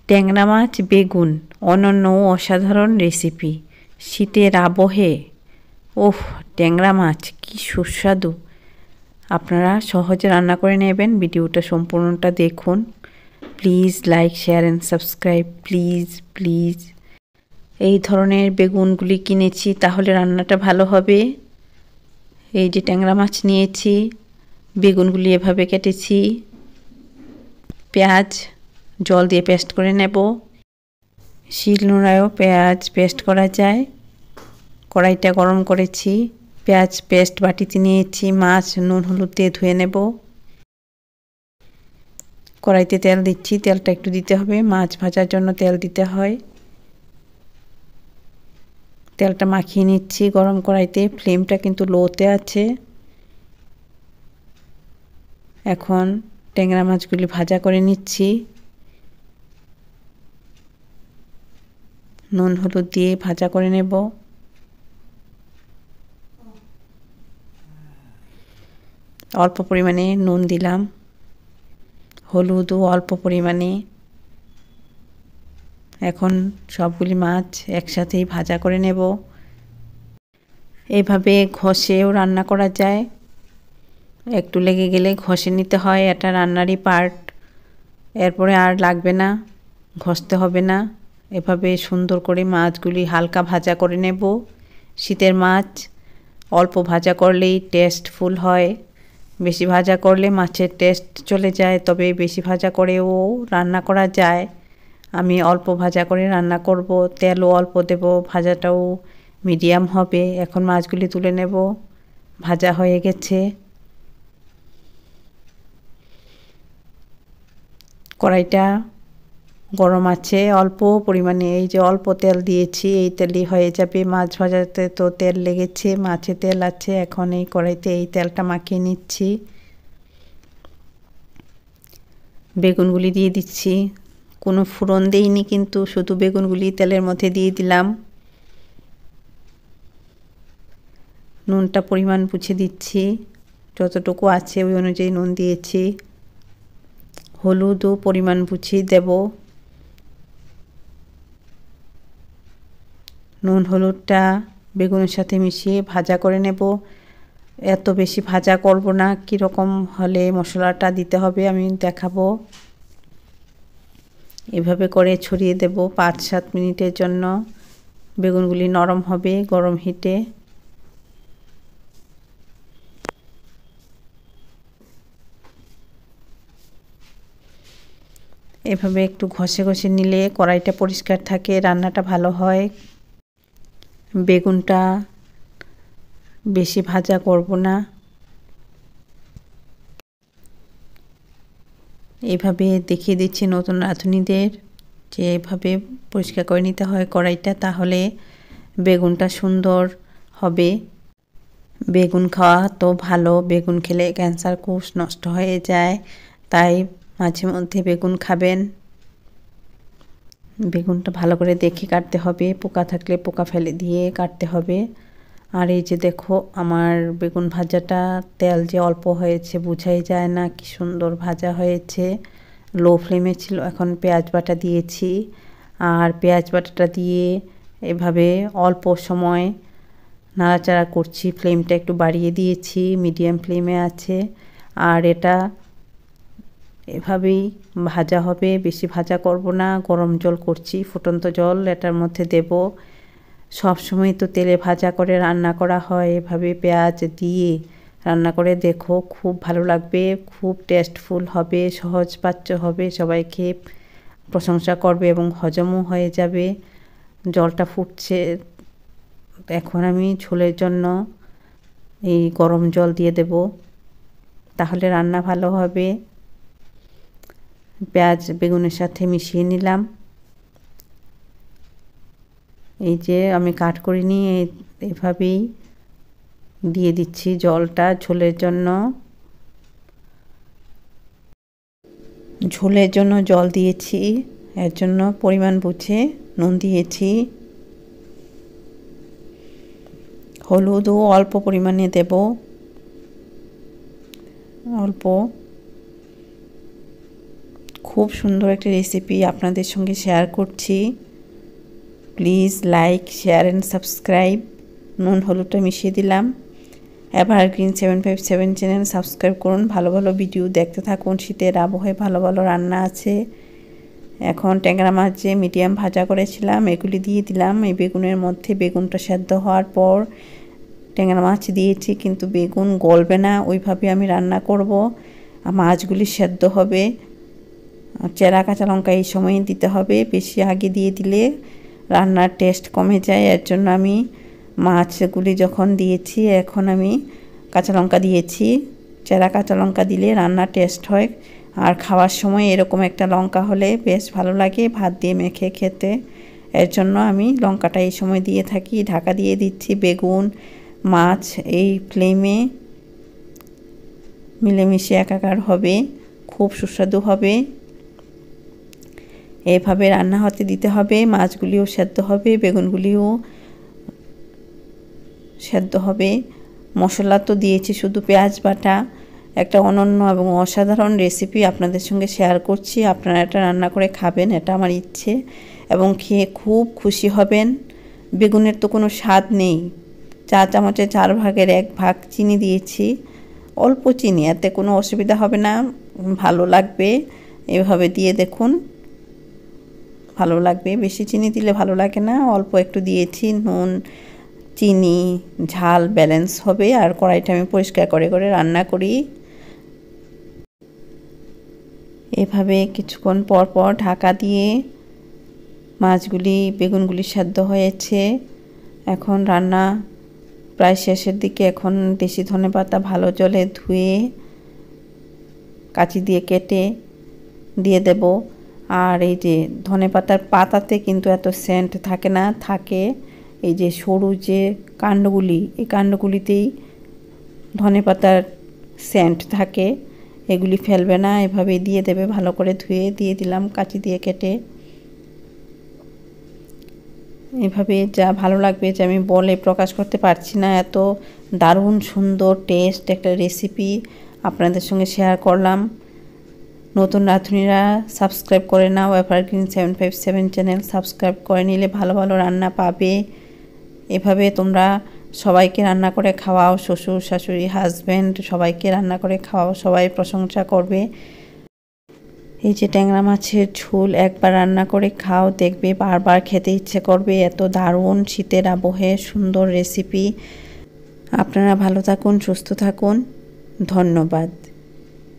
ট্যাংরা মাছ বেগুন অনন্য ও অসাধারণ রেসিপি। শীতের আবহে ওহ, ট্যাংরা মাছ কি সুস্বাদু! আপনারা সহজে রান্না করে নেবেন। ভিডিওটা সম্পূর্ণটা দেখুন। Please like, share and subscribe, please please. এই ধরনের বেগুনগুলি কিনেছি, তাহলে রান্নাটা ভালো হবে। এই যে ট্যাংরা মাছ নিয়েছি, বেগুনগুলি এভাবে কেটেছি। পেঁয়াজ জল দিয়ে পেস্ট করে নেব। শিলনোড়ায়ও পেঁয়াজ পেস্ট করা যায়। কড়াইটা গরম করেছি, পেঁয়াজ পেস্ট বাটিতে নিয়েছি। মাছ নুন হলুদ দিয়ে ধুয়ে নেব। কড়াইতে তেল দিচ্ছি, তেলটা একটু দিতে হবে, মাছ ভাজার জন্য তেল দিতে হয়। তেলটা মাখিয়ে নিচ্ছি গরম কড়াইতে, ফ্লেমটা কিন্তু লোতে আছে। এখন ট্যাংরা মাছগুলি ভাজা করে নিচ্ছি। নুন হলুদ দিয়ে ভাজা করে নেব। অল্প পরিমাণে নুন দিলাম, হলুদও অল্প পরিমাণে। এখন সবগুলি মাছ একসাথেই ভাজা করে নেব। এভাবে ঘষেও রান্না করা যায়। একটু লেগে গেলে ঘষে নিতে হয়, এটা রান্নারই পার্ট। এরপরে আর লাগবে না, ঘষতে হবে না। এভাবে সুন্দর করে মাছগুলি হালকা ভাজা করে নেব। শীতের মাছ অল্প ভাজা করলেই টেস্টফুল হয়, বেশি ভাজা করলে মাছের টেস্ট চলে যায়। তবে বেশি ভাজা করেও রান্না করা যায়। আমি অল্প ভাজা করে রান্না করব, তেলও অল্প দেব, ভাজাটাও মিডিয়াম হবে। এখন মাছগুলি তুলে নেব, ভাজা হয়ে গেছে। কড়াইটা গরম আছে, অল্প পরিমাণে এই যে অল্প তেল দিয়েছি, এই তেলই হয়ে যাবে। মাছ ভাজাতে তো তেল লেগেছে, মাছে তেল আছে। এখন এই কড়াইতে এই তেলটা মাখিয়ে নিচ্ছি। বেগুনগুলি দিয়ে দিচ্ছি, কোনো ফোড়ন দেইনি, কিন্তু শুধু বেগুনগুলি তেলের মধ্যে দিয়ে দিলাম। নুনটা পরিমাণ বুঝে দিচ্ছি, যতটুকু আছে ওই অনুযায়ী নুন দিয়েছি। হলুদও পরিমাণ বুঝিয়ে দেব। নুন হলুদটা বেগুনের সাথে মিশিয়ে ভাজা করে নেব। এত বেশি ভাজা করব না, কীরকম হলে মশলাটা দিতে হবে আমি দেখাবো। এভাবে করে ছড়িয়ে দেব 5-7 মিনিটের জন্য। বেগুনগুলি নরম হবে গরম হিটে। এভাবে একটু ঘষে ঘষে নিলে কড়াইটা পরিষ্কার থাকে, রান্নাটা ভালো হয়। বেগুনটা বেশি ভাজা করব না। এভাবে দেখিয়ে দিচ্ছি নতুন রাঁধুনিদের যে এভাবে পরিষ্কার করে নিতে হয় কড়াইটা, তাহলে বেগুনটা সুন্দর হবে। বেগুন খাওয়া তো ভালো, বেগুন খেলে ক্যান্সার কোষ নষ্ট হয়ে যায়, তাই মাঝে মধ্যে বেগুন খাবেন। বেগুনটা ভালো করে দেখে কাটতে হবে, পোকা থাকলে পোকা ফেলে দিয়ে কাটতে হবে। আর এই যে দেখো আমার বেগুন ভাজাটা তেল যে অল্প হয়েছে বোঝাই যায় না, কি সুন্দর ভাজা হয়েছে। লো ফ্লেমে ছিল। এখন পেঁয়াজ বাটা দিয়েছি, আর পেঁয়াজ বাটাটা দিয়ে এভাবে অল্প সময় নাড়াচাড়া করছি। ফ্লেমটা একটু বাড়িয়ে দিয়েছি, মিডিয়াম ফ্লেমে আছে। আর এটা এভাবেই ভাজা হবে, বেশি ভাজা করব না। গরম জল করছি, ফুটন্ত জল এটার মধ্যে দেব। সব সময় তো তেলে ভাজা করে রান্না করা হয়, এভাবে পেঁয়াজ দিয়ে রান্না করে দেখো, খুব ভালো লাগবে, খুব টেস্টফুল হবে, সহজপাচ্য হবে, সবাই খেয়ে প্রশংসা করবে এবং হজমও হয়ে যাবে। জলটা ফুটছে, এখন আমি ঝোলের জন্য এই গরম জল দিয়ে দেব, তাহলে রান্না ভালো হবে। পেঁয়াজ বেগুনের সাথে মিশিয়ে নিলাম। এই যে আমি কাট করে নিয়ে এভাবেই দিয়ে দিচ্ছি জলটা ঝোলের জন্য। ঝোলের জন্য জল দিয়েছি, এর জন্য পরিমাণ বুঝে নুন দিয়েছি। হলুদও অল্প পরিমাণে দেব, অল্প, খুব সুন্দর একটা রেসিপি আপনাদের সঙ্গে শেয়ার করছি। Please like, share and subscribe. নুন হলুদটা মিশিয়ে দিলাম। এভারগ্রিন 757 চ্যানেল সাবস্ক্রাইব করুন, ভালো ভালো ভিডিও দেখতে থাকুন। শীতের আবহাওয়ায় ভালো ভালো রান্না আছে। এখন ট্যাংরা মাছ যে মিডিয়াম ভাজা করেছিলাম এগুলি দিয়ে দিলাম এই বেগুনের মধ্যে। বেগুনটা সেদ্ধ হওয়ার পর ট্যাংরা মাছ দিয়েছি, কিন্তু বেগুন গলবে না, ওইভাবে আমি রান্না করব। মাছগুলি সেদ্ধ হবে। চেরা কাঁচা লঙ্কা এই সময় দিতে হবে, বেশি আগে দিয়ে দিলে রান্নার টেস্ট কমে যায়। এর জন্য আমি মাছগুলি যখন দিয়েছি এখন আমি কাঁচা লঙ্কা দিয়েছি। চেরা কাঁচা লঙ্কা দিলে রান্নার টেস্ট হয়, আর খাওয়ার সময় এরকম একটা লঙ্কা হলে বেশ ভালো লাগে ভাত দিয়ে মেখে খেতে। এর জন্য আমি লঙ্কাটা এই সময় দিয়ে থাকি। ঢাকা দিয়ে দিচ্ছি। বেগুন মাছ এই ফ্লেমে মিলেমিশে একাকার হবে, খুব সুস্বাদু হবে। এভাবে রান্না হতে দিতে হবে। মাছগুলিও সেদ্ধ হবে, বেগুনগুলিও সেদ্ধ হবে। মশলা তো দিয়েছি শুধু পেঁয়াজ বাটা। একটা অনন্য এবং অসাধারণ রেসিপি আপনাদের সঙ্গে শেয়ার করছি। আপনারা এটা রান্না করে খাবেন, এটা আমার ইচ্ছে, এবং খেয়ে খুব খুশি হবেন। বেগুনের তো কোনো স্বাদ নেই। চা চামচের 4 ভাগের 1 ভাগ চিনি দিয়েছি, অল্প চিনি, এতে কোনো অসুবিধা হবে না, ভালো লাগবে। এভাবে দিয়ে দেখুন, ভালো লাগবে। বেশি চিনি দিলে ভালো লাগে না, অল্প একটু দিয়েছি। নুন চিনি ঝাল ব্যালেন্স হবে। আর কড়াইটা আমি পরিষ্কার করে করে রান্না করি। এভাবে কিছুক্ষণ পর পর ঢাকা দিয়ে মাছগুলি বেগুনগুলি সেদ্ধ হয়েছে। এখন রান্না প্রায় শেষের দিকে। এখন দেশি ধনেপাতা ভালো জলে ধুয়ে কাঁচি দিয়ে কেটে দিয়ে দেব। আর এই যে ধনেপাতার পাতাতে কিন্তু এত সেন্ট থাকে না, থাকে এই যে সরু যে কাণ্ডগুলি, এই কাণ্ডগুলিতেই ধনেপাতার সেন্ট থাকে। এগুলি ফেলবে না, এভাবে দিয়ে দেবে। ভালো করে ধুয়ে দিয়ে দিলাম কাঁচি দিয়ে কেটে। এভাবে যা ভালো লাগবে যে আমি বলে প্রকাশ করতে পারছি না, এত দারুণ সুন্দর টেস্ট একটা রেসিপি আপনাদের সঙ্গে শেয়ার করলাম। নতুন রাঁধুনিরা সাবস্ক্রাইব করে নাও। এভারগ্রিন 757 চ্যানেল সাবস্ক্রাইব করে নিলে ভালো ভালো রান্না পাবে। এভাবে তোমরা সবাইকে রান্না করে খাওয়াও, শ্বশুর শাশুড়ি হাজব্যান্ড সবাইকে রান্না করে খাওয়াও, সবাই প্রশংসা করবে। এই যে ট্যাংরা মাছের ঝোল একবার রান্না করে খাও, দেখবে বারবার খেতে ইচ্ছে করবে। এত দারুণ শীতের আবহে সুন্দর রেসিপি। আপনারা ভালো থাকুন, সুস্থ থাকুন। ধন্যবাদ।